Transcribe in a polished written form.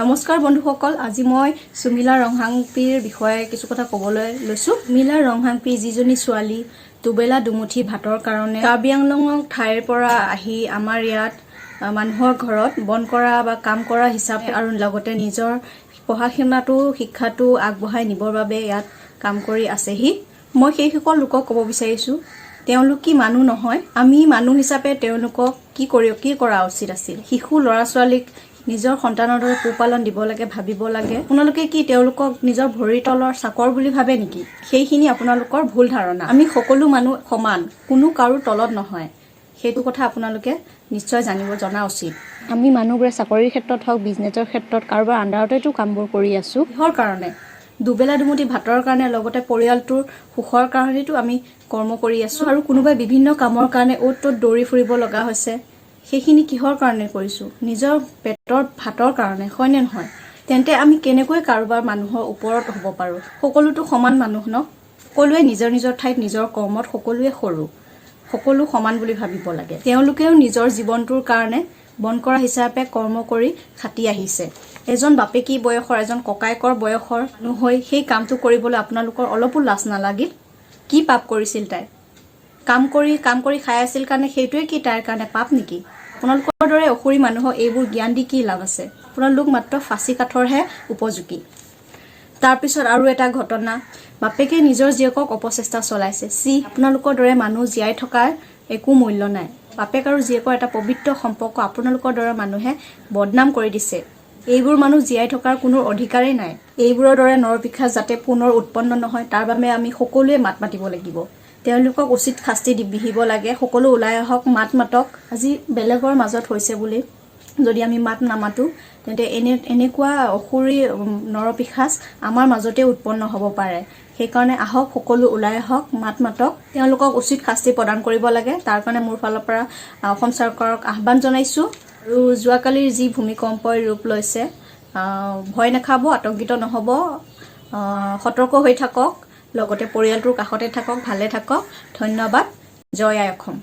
নমস্কাৰ বন্ধুসকল, আজি মই সুমিলা ৰংহাংপিৰ বিষয়ে কিছু কথা ক'বলৈ লৈছোঁ। সুমিলা ৰংহাংপি যিজনী ছোৱালী দুবেলা দুমুঠি ভাতৰ কাৰণে কাৰ্বি আংলং ঠাইৰ পৰা আহি আমাৰ ইয়াত মানুহৰ ঘৰত বন কৰা বা কাম কৰা হিচাপে আৰু লগতে নিজৰ পঢ়া-শুনাটো শিক্ষাটো আগবঢ়াই নিবৰ বাবে ইয়াত কাম কৰি আছেহি। মই সেই সকল লোকক ক'ব বিচাৰিছোঁ, তেওঁলোক কি মানুহ নহয়? আমি মানুহ হিচাপে তেওঁলোকক কি কৰা উচিত আছিল? শিশু ল'ৰা-ছোৱালীক নিজৰ সন্তানৰ দৰে পোহপালন দিব লাগে, ভাবিব লাগে। আপোনালোকে কি তেওঁলোকক নিজৰ ভৰিৰ তলৰ চাকৰ বুলি ভাবে নেকি? সেইখিনি আপোনালোকৰ ভুল ধাৰণা। আমি সকলো মানুহ সমান, কোনো কাৰো তলত নহয়। সেইটো কথা আপোনালোকে নিশ্চয় জনা উচিত। আমি মানুহবোৰে চাকৰিৰ ক্ষেত্ৰত হওক, বিজনেছৰ ক্ষেত্ৰত কাৰোবাৰ আণ্ডাৰতেতো কামবোৰ কৰি আছোঁ। কিহৰ কাৰণে? দুবেলা দুমুঠি ভাতৰ কাৰণে, লগতে পৰিয়ালটোৰ সুখৰ কাৰণেতো আমি কৰ্ম কৰি আছোঁ। আৰু কোনোবাই বিভিন্ন কামৰ কাৰণে অ'ত ত'ত দৌৰি ফুৰিব লগা হৈছে। সেইখিনি কিহৰ কাৰণে কৰিছোঁ? নিজৰ পেটৰ ভাতৰ কাৰণে, হয়নে নহয়? তেন্তে আমি কেনেকৈ কাৰোবাৰ মানুহৰ ওপৰত হ'ব পাৰোঁ? সকলোতো সমান মানুহ ন? সকলোৱে নিজৰ নিজৰ ঠাইত নিজৰ কৰ্মত সকলোৱে সৰু, সকলো সমান বুলি ভাবিব লাগে। তেওঁলোকেও নিজৰ জীৱনটোৰ কাৰণে বন কৰা হিচাপে কৰ্ম কৰি খাটি আহিছে। এজন বাপেকি বয়সৰ, এজন ককায়েকৰ বয়সৰ মানুহ হৈ সেই কামটো কৰিবলৈ আপোনালোকৰ অলপো লাজ নালাগিল? কি পাপ কৰিছিল তাই? কাম কৰি খাই আছিল কাৰণে সেইটোৱে কি তাইৰ কাৰণে পাপ নেকি? আপোনালোকৰ দৰে অসুৰী মানুহক এইবোৰ জ্ঞান দি কি লাভ আছে? আপোনালোক মাত্ৰ ফাঁচী কাঠৰহে উপযোগী। তাৰপিছত আৰু এটা ঘটনা, বাপেকে নিজৰ জীয়েকক অপচেষ্টা চলাইছে। আপোনালোকৰ দৰে মানুহ জীয়াই থকাৰ একো মূল্য নাই। বাপেক আৰু জীয়েকৰ এটা পবিত্ৰ সম্পৰ্ক আপোনালোকৰ দৰে মানুহে বদনাম কৰি দিছে। এইবোৰ মানুহ জীয়াই থকাৰ কোনো অধিকাৰেই নাই। এইবোৰৰ দৰে নৰপিশাচ যাতে পুনৰ উৎপন্ন নহয়, তাৰ বাবে আমি সকলোৱে মাত মাতিব লাগিব। তেওঁলোকক উচিত শাস্তি বিহিব লাগে। সকলো ওলাই আহক, মাত মাতক। আজি বেলেগৰ মাজত হৈছে বুলি যদি আমি মাত নামাতো, তেন্তে এনেকুৱা অসুৰী নৰপিশাচ আমাৰ মাজতে উৎপন্ন হ'ব পাৰে। সেইকাৰণে আহক, সকলো ওলাই আহক, মাত মাতক। তেওঁলোকক উচিত শাস্তি প্ৰদান কৰিব লাগে। তাৰ কাৰণে মোৰ ফালৰ পৰা অসম চৰকাৰক আহ্বান জনাইছোঁ। আৰু যোৱাকালিৰ যি ভূমিকম্পই ৰূপ লৈছে, ভয় নাখাব, আতংকিত নহ'ব, সতৰ্ক হৈ থাকক, লগতে পৰিয়ালটোৰ কাষতে থাকক, ভালে থাকক। ধন্যবাদ। জয় আই অসম।